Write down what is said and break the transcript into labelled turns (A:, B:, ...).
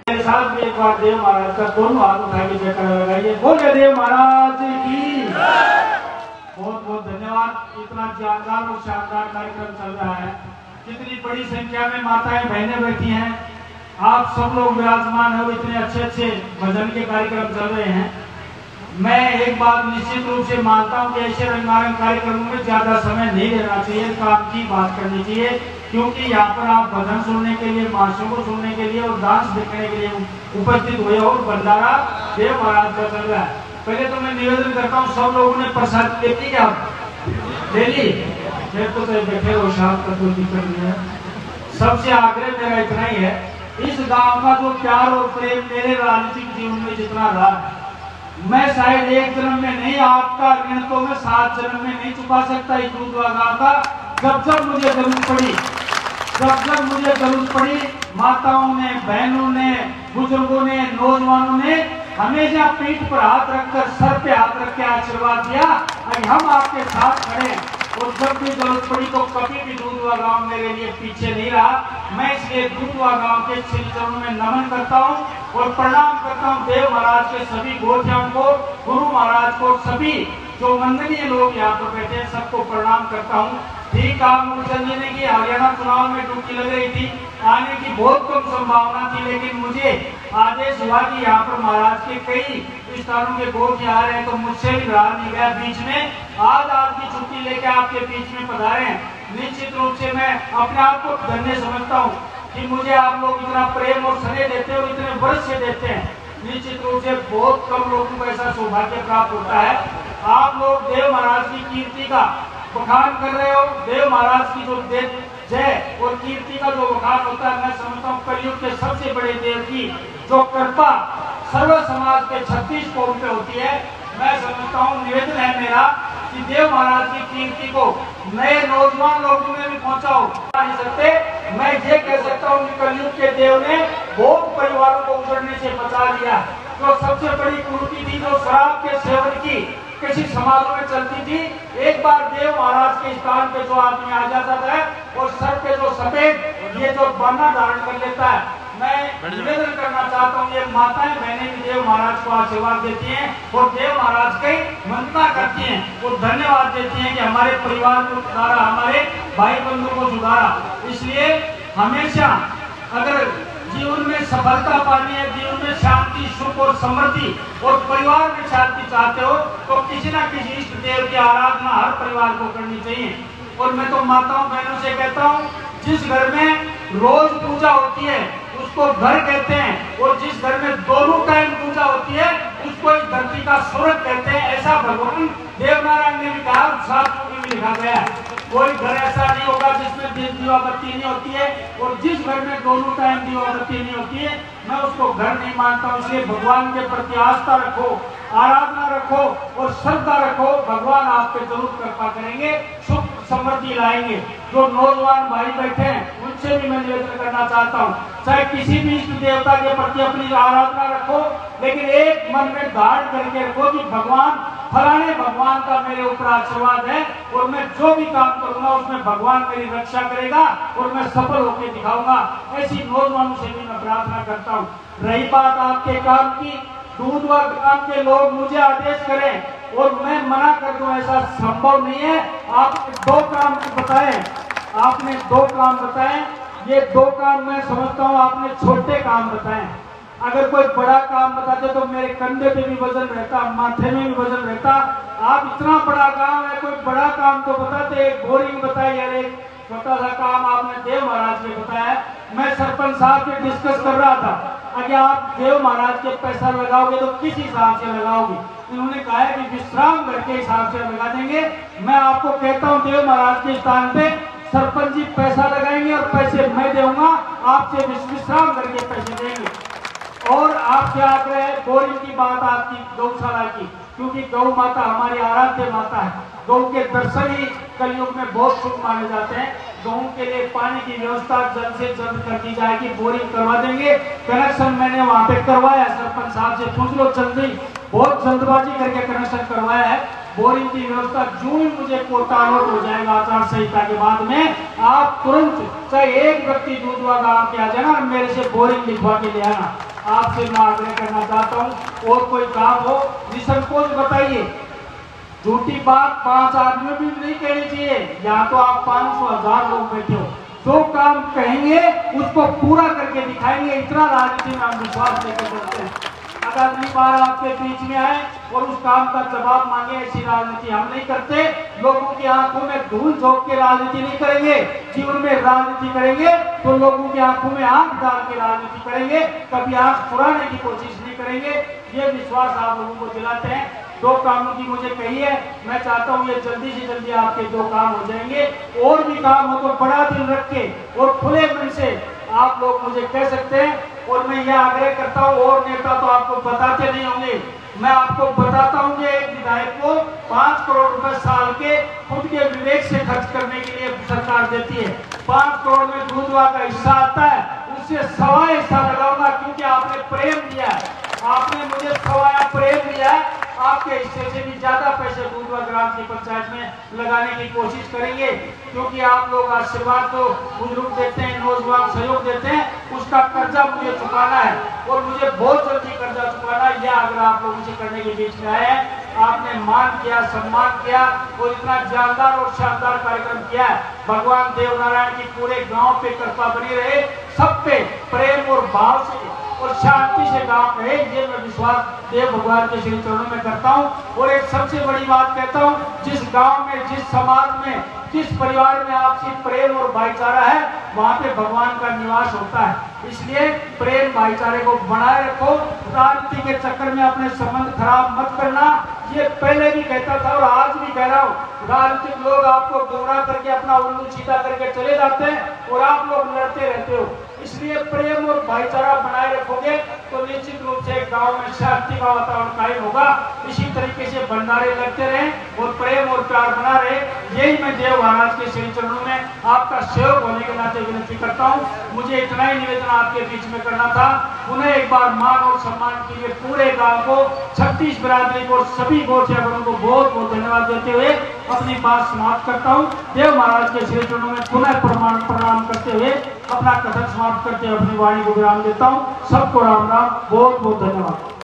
A: मेरे साथ एक बार देव महाराज का दोनों हाथ उठा के जयकारा लगाइए। बोले देव महाराज की। बहुत बहुत धन्यवाद। इतना जानदार और शानदार कार्यक्रम चल रहा है। कितनी बड़ी संख्या में माताएं बहनें बैठी हैं, आप सब लोग विराजमान हो। इतने अच्छे अच्छे भजन के कार्यक्रम चल रहे हैं। मैं एक बात निश्चित रूप से मानता हूं कि ऐसे रंगारंग कार्यक्रमों में ज्यादा समय नहीं लेना चाहिए, काम की बात करनी चाहिए, क्योंकि यहाँ पर आप भजन सुनने के लिए, मार्शों को सुनने के लिए और डांस देखने के लिए उपस्थित हुए हो। भंडारा देव महाराज का चल रहा है। पहले तो मैं निवेदन करता हूँ, सब लोगों ने प्रसाद लेती क्या ले ली? फिर तो बैठे हो, शाम का कोई दिक्कत नहीं है। सबसे आग्रह मेरा इतना ही है, इस गांव का जो प्यार और प्रेम मेरे राजनीतिक जीवन में जितना रहा है, मैं शायद एक जन्म में नहीं, आपका ऋण तो मैं 7 जन्म में नहीं चुका सकता इस दूधवा गांव का। जब जब मुझे जरूरत पड़ी, माताओं ने, बहनों ने, बुजुर्गों ने, नौजवानों ने हमेशा पीठ पर हाथ रखकर, सर पे हाथ रख के आशीर्वाद दिया। आज हम आपके साथ खड़े हैं और जब भी जरूरत पड़ी तो कभी भी दूधवा गांव मेरे लिए पीछे नहीं रहा। मैं इसलिए दूधवा गांव के श्री चरणों में नमन करता हूं और प्रणाम करता हूं देव महाराज के सभी गोठियाओं को, गुरु महाराज को, सभी जो वंदनीय लोग यहाँ पर बैठे हैं, सबको प्रणाम करता हूँ। ठीक आप मूलचंद जी ने की हरियाणा चुनाव में ड्यूटी लग रही थी, आने की बहुत कम संभावना थी, लेकिन मुझे आदेश हुआ कि यहाँ पर महाराज के कई स्थानों के गोठ आ रहे हैं, तो मुझसे भी रहा नहीं गया बीच में। आज आपकी छुट्टी लेके आपके बीच में पधारे हैं। निश्चित रूप से मैं अपने आप को धन्य समझता हूँ कि मुझे आप लोग इतना प्रेम और स्नेह देते हैं और इतने वर्ष से देते हैं। निश्चित रूप से बहुत कम लोगों को ऐसा सौभाग्य प्राप्त होता है। आप लोग देव महाराज की कीर्ति का बखान कर रहे हो। देव महाराज की जो जय और कीर्ति का जो बखान होता है, मैं समझता हूँ कलयुग के सबसे बड़े देव की जो कृपा सर्व समाज के 36 कौम पे होती है। मैं समझता हूँ, निवेदन है मेरा कि देव महाराज की कीर्ति को नए नौजवान लोगों में भी पहुंचाओ। नहीं सकते, मैं ये कह सकता हूँ कि कलयुग के देव ने बहुत परिवारों को उजड़ने से बचा लिया। जो सबसे बड़ी कुरीति थी, जो शराब के सेवन की किसी समाजों में चलती थी, एक बार देव महाराज के स्थान पे जो आदमी आ जाता है और सर पे जो सफेद ये जो बाना धारण कर लेता है, मैं निवेदन करना चाहता हूँ, ये माताएं बहनें भी देव महाराज को आशीर्वाद देती हैं और देव महाराज की वंदना करती हैं और धन्यवाद देती हैं कि हमारे परिवार को सुधारा, हमारे भाई बंधु को सुधारा। इसलिए हमेशा अगर जीवन में सफलता पानी है, जीवन में शांति, सुख और समृद्धि और परिवार में शांति चाहते हो, तो किसी न किसी इष्ट देव की आराधना हर परिवार को करनी चाहिए। और मैं तो माताओं बहनों से कहता हूँ, जिस घर में रोज पूजा होती है उसको घर कहते हैं, और जिस घर में दोनों टाइम पूजा होती है उसको इस धरती का स्वर्ग कहते हैं। ऐसा भगवान देवनारायण ने भी कहा, शास्त्रों में भी लिखा गया है। कोई घर ऐसा नहीं होगा जिसमें दीवा बत्ती नहीं होती है, और जिस घर में दोनों टाइम दीवा बत्ती नहीं होती है, मैं उसको घर नहीं मानता हूँ। इसलिए भगवान के प्रति आस्था रखो, आराधना रखो और श्रद्धा रखो। भगवान आप पे जरूर कृपा करेंगे, सुख समृद्धि लाएंगे। जो नौजवान भाई बैठे हैं उनसे भी मैं निवेदन करना चाहता हूँ, चाहे किसी भी इष्ट देवता के प्रति अपनी आराधना रखो, लेकिन एक मन में धारण करके रखो कि भगवान फलाने भगवान का मेरे ऊपर आशीर्वाद है और मैं जो भी काम करूंगा उसमें भगवान मेरी रक्षा करेगा और मैं सफल होकर दिखाऊंगा। ऐसी नौजवानों से भी मैं प्रार्थना करता हूँ। रही बात आपके काम की, दूधवा गांव के लोग मुझे आदेश करें और मैं मना कर दूं, ऐसा संभव नहीं है। आपने 2 काम बताए, आपने 2 काम बताए, ये 2 काम मैं समझता हूँ आपने छोटे काम बताए। अगर कोई बड़ा काम बताते तो मेरे कंधे पे भी वजन रहता, माथे में भी वजन रहता। आप इतना बड़ा काम है, कोई बड़ा काम तो बताते। एक बोरिंग बताई और एक छोटा सा काम आपने देव महाराज ने बताया। मैं सरपंच साहब से डिस्कस कर रहा था, अगर आप देव महाराज के पैसा लगाओगे तो किस हिसाब से लगाओगे? इन्होंने कहा है कि विश्राम घर के हिसाब से लगा देंगे। मैं आपको कहता हूँ, देव महाराज के स्थान पे सरपंच जी पैसा लगाएंगे और पैसे मैं दूंगा, आपसे विश्राम घर के पैसे देंगे। और आपसे आग्रह है, बोरिंग की बात आपकी गौशाला की, क्योंकि गौ माता हमारी आराध्य माता है। गौ के दर्शन ही कलयुग में बहुत शुभ माने जाते हैं। गौ के लिए पानी की व्यवस्था जल्द से जल्द कर दी जाएगी, बोरिंग करवा देंगे। कनेक्शन मैंने वहाँ पे करवाया, सरपंच साहब से पूछ लो, जल्दी बहुत जल्दबाजी करके कनेक्शन करवाया है। बोरिंग की व्यवस्था जो ही मुझे कोटा अलॉट हो जाएगा आचार संहिता के बाद में, आप तुरंत चाहे एक व्यक्ति दूधवा गांव के आ जाना, मेरे से बोरिंग लिखवा के ले आना। आपसे मैं आग्रह करना चाहता हूँ, और कोई काम हो निसंकोच बताइए। झूठी बात 5 आदमियों भी नहीं कहनी चाहिए। यहाँ तो आप 500,000 लोग बैठे हो, जो काम कहेंगे उसको पूरा करके दिखाएंगे। इतना राजनीति में हम विश्वास लेकर चलते हैं। अगर अगली बार आपके बीच में आए और उस काम का जवाब मांगे, ऐसी राजनीति हम नहीं करते। लोगों की आंखों में धूल झोंक के राजनीति नहीं करेंगे। जीवन में राजनीति करेंगे तो लोगों की आंखों में आंख डाल के राजनीति करेंगे, कभी आंख चुराने की कोशिश नहीं करेंगे। ये विश्वास आप लोगों को दिलाते हैं। 2 कामों की मुझे कही है, मैं चाहता हूँ ये जल्दी से जल्दी आपके 2 काम हो जाएंगे। और भी काम हो तो बड़ा दिल रख के और खुले मन से आप लोग मुझे कह सकते हैं। और मैं यह आग्रह करता हूँ, और नेता तो आपको बताते नहीं होंगे, मैं आपको बताता हूँ कि एक विधायक को 5 करोड़ रुपए साल के खुद के विवेक से खर्च करने के लिए सरकार देती है। 5 करोड़ में दूधवा का हिस्सा आता है, उससे 1.25 हिस्सा लगाऊंगा, क्योंकि आपने प्रेम दिया है, आपने मुझे 1.25 प्रेम दिया है। आपके हिस्से से भी ज्यादा पैसे दूधवा ग्राम की पंचायत में लगाने की कोशिश करेंगे, क्योंकि आप लोग आशीर्वाद तो बुजुर्ग देते हैं, नौजवान सहयोग देते हैं, उसका कर्जा मुझे चुकाना है और मुझे बहुत जल्दी कर्जा चुकाना है। यह आग्रह आप लोगों से करने के बीच में आए हैं। आपने मान किया, सम्मान किया और इतना जानदार और शानदार कार्यक्रम किया है। भगवान देव नारायण की पूरे गांव पे कृपा बनी रहे, सब पे प्रेम और भाव से और शांति से गांव रहे, ये मैं विश्वास देव भगवान के श्री चरणों में करता हूँ। और एक सबसे बड़ी बात कहता हूँ, जिस गांव में, जिस समाज में, जिस परिवार में आपसी प्रेम और भाईचारा है, वहां पे भगवान का निवास होता है। इसलिए प्रेम भाईचारे को बनाए रखो। राजनीति के चक्कर में अपने संबंध खराब मत करना। ये पहले भी कहता था और आज भी कह रहा हूँ, राजनीतिक लोग आपको गुमराह करके अपना उल्लू सीधा करके चले जाते हैं और आप लोग लड़ते रहते हो। इसलिए प्रेम और भाईचारा बनाए रखोगे तो निश्चित रूप से गांव में शांति का वातावरण कायम होगा। इसी तरीके से भंडारे लगते रहे और प्रेम और प्यार बना रहे, यही मैं देव महाराज के श्री चरणों में आपका सेवक होने के नाते विनती करता हूँ। मुझे इतना ही निवेदन आपके बीच में करना था। पुनः एक बार मान और सम्मान के लिए पूरे गांव को, 36 बिरादरी को, सभी गोठियागणों को बहुत बहुत धन्यवाद देते हुए अपनी बात समाप्त करता हूँ। देव महाराज के श्री चरणों में पुनः प्रणाम करते हुए अपना कथन समाप्त करते हुए अपनी वाणी को विराम देता हूँ। सबको राम राम, बहुत बहुत धन्यवाद।